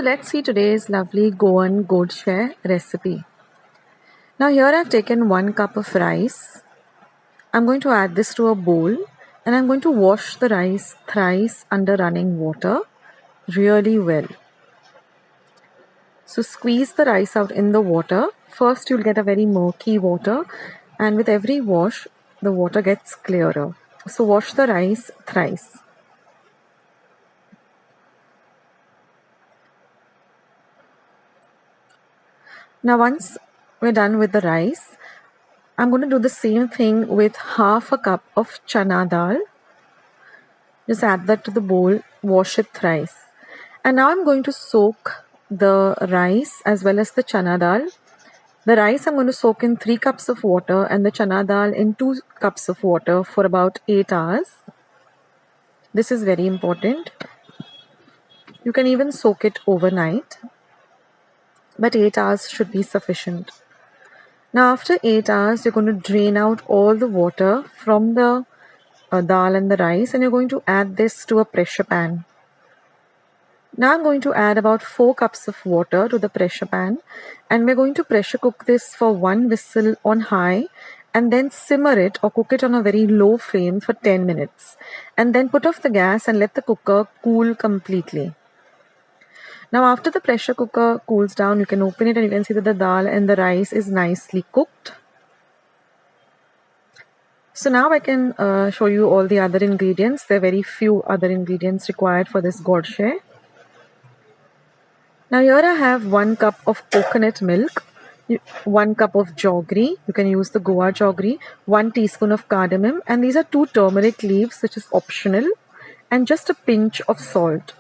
let's see today's lovely Goan Godshe recipe. Now here I've taken 1 cup of rice. I'm going to add this to a bowl and I'm going to wash the rice thrice under running water really well. So squeeze the rice out in the water. First you'll get a very murky water, and with every wash the water gets clearer. So wash the rice thrice. Now once we're done with the rice, I'm going to do the same thing with half a cup of chana dal. Just add that to the bowl, wash it thrice. And now I'm going to soak the rice as well as the chana dal. The rice I'm going to soak in 3 cups of water and the chana dal in 2 cups of water for about 8 hours. This is very important. You can even soak it overnight, but 8 hours should be sufficient. Now after 8 hours, you're going to drain out all the water from the dal and the rice, and you're going to add this to a pressure pan. Now I'm going to add about 4 cups of water to the pressure pan, and we're going to pressure cook this for 1 whistle on high and then simmer it or cook it on a very low flame for 10 minutes, and then put off the gas and let the cooker cool completely. Now after the pressure cooker cools down, you can open it and you can see that the dal and the rice is nicely cooked. So now I can show you all the other ingredients. There are very few other ingredients required for this Godshe. Now here I have 1 cup of coconut milk, 1 cup of jaggery, you can use the Goa jaggery, 1 teaspoon of cardamom, and these are 2 turmeric leaves, which is optional, and just a pinch of salt.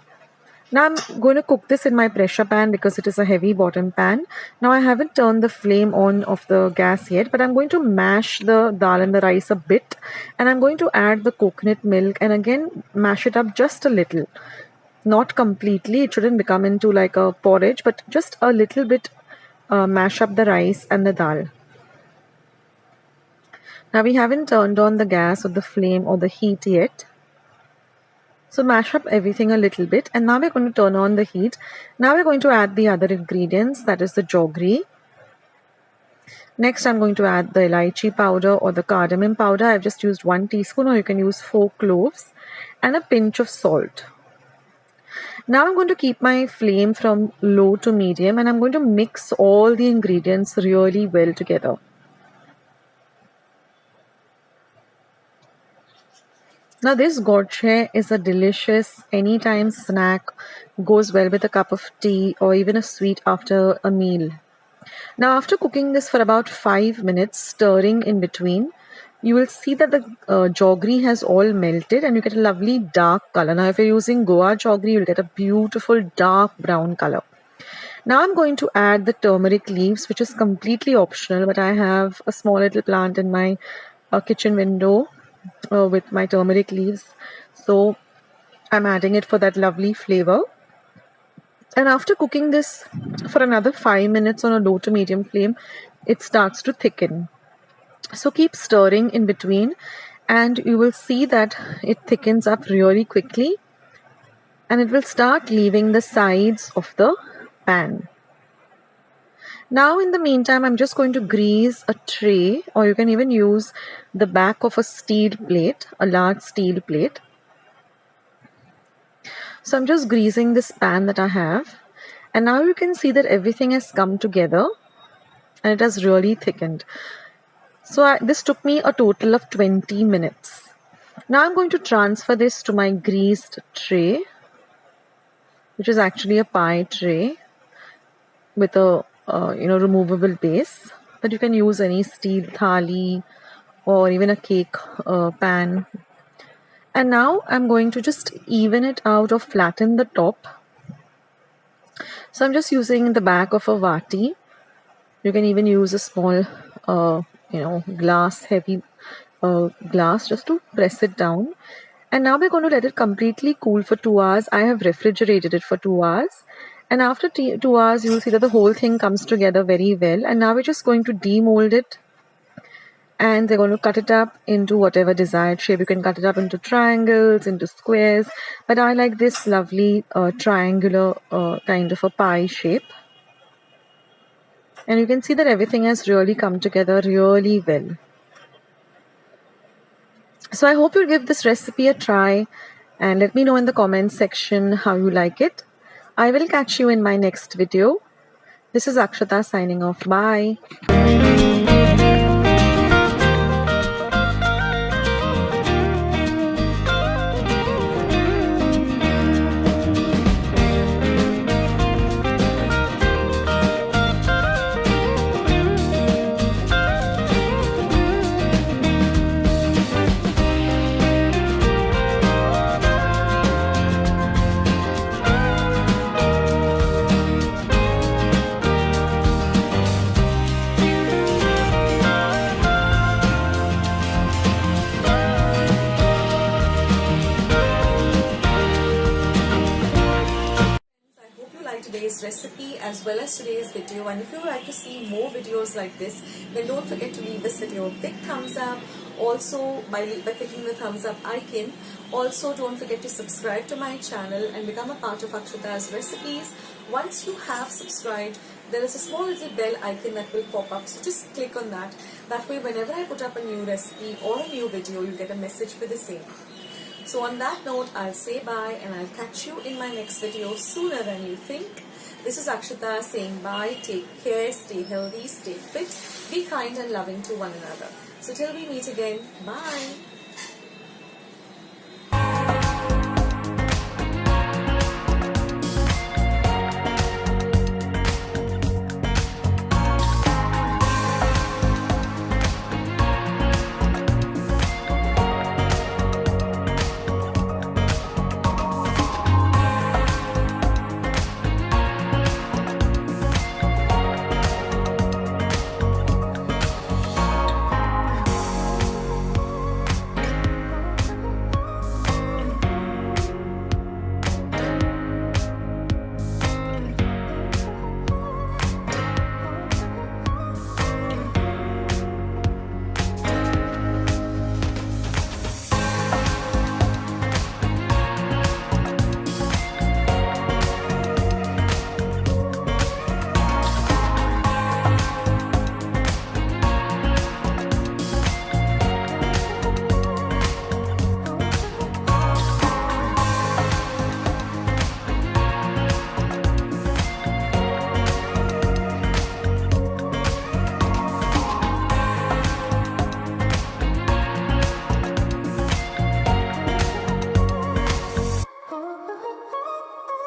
Now I'm going to cook this in my pressure pan because it is a heavy bottom pan. Now I haven't turned the flame on of the gas yet, but I'm going to mash the dal and the rice a bit, and I'm going to add the coconut milk and again mash it up just a little. Not completely, it shouldn't become into like a porridge, but just a little bit mash up the rice and the dal. Now we haven't turned on the gas or the flame or the heat yet. So mash up everything a little bit, and now we're going to turn on the heat. Now we're going to add the other ingredients, that is the jaggery. Next I'm going to add the elaichi powder or the cardamom powder. I've just used 1 teaspoon, or you can use 4 cloves, and a pinch of salt. Now I'm going to keep my flame from low to medium, and I'm going to mix all the ingredients really well together. Now this Godshe is a delicious anytime snack, goes well with a cup of tea or even a sweet after a meal. Now after cooking this for about 5 minutes, stirring in between, you will see that the jaggery has all melted and you get a lovely dark color. Now if you're using Goa jaggery, you'll get a beautiful dark brown color. Now I'm going to add the turmeric leaves, which is completely optional, but I have a small little plant in my kitchen window with my turmeric leaves, so I'm adding it for that lovely flavor. And after cooking this for another 5 minutes on a low to medium flame, it starts to thicken. So keep stirring in between and you will see that it thickens up really quickly and it will start leaving the sides of the pan. Now in the meantime, I'm just going to grease a tray, or you can even use the back of a steel plate, a large steel plate. So I'm just greasing this pan that I have, and now you can see that everything has come together and it has really thickened. So this took me a total of 20 minutes. Now I'm going to transfer this to my greased tray, which is actually a pie tray with a removable base, but you can use any steel thali or even a cake pan. And now I'm going to just even it out or flatten the top. So I'm just using the back of a vati. You can even use a small glass, heavy glass, just to press it down. And now we're going to let it completely cool for 2 hours. I have refrigerated it for 2 hours. And after 2 hours, you will see that the whole thing comes together very well. And now we're just going to demold it and they're going to cut it up into whatever desired shape. You can cut it up into triangles, into squares, but I like this lovely triangular kind of a pie shape. And you can see that everything has really come together really well. So I hope you'll give this recipe a try and let me know in the comments section how you like it. I will catch you in my next video. This is Akshata signing off. Bye. Today's recipe as well as today's video, and if you would like to see more videos like this, then don't forget to leave this video a big thumbs up. Also by clicking the thumbs up icon. Also don't forget to subscribe to my channel and become a part of Akshata's recipes. Once you have subscribed, there is a small little bell icon that will pop up, so just click on that. That way whenever I put up a new recipe or a new video, you get a message for the same. So on that note, I'll say bye and I'll catch you in my next video sooner than you think. This is Akshata saying bye, take care, stay healthy, stay fit, be kind and loving to one another. So till we meet again, bye.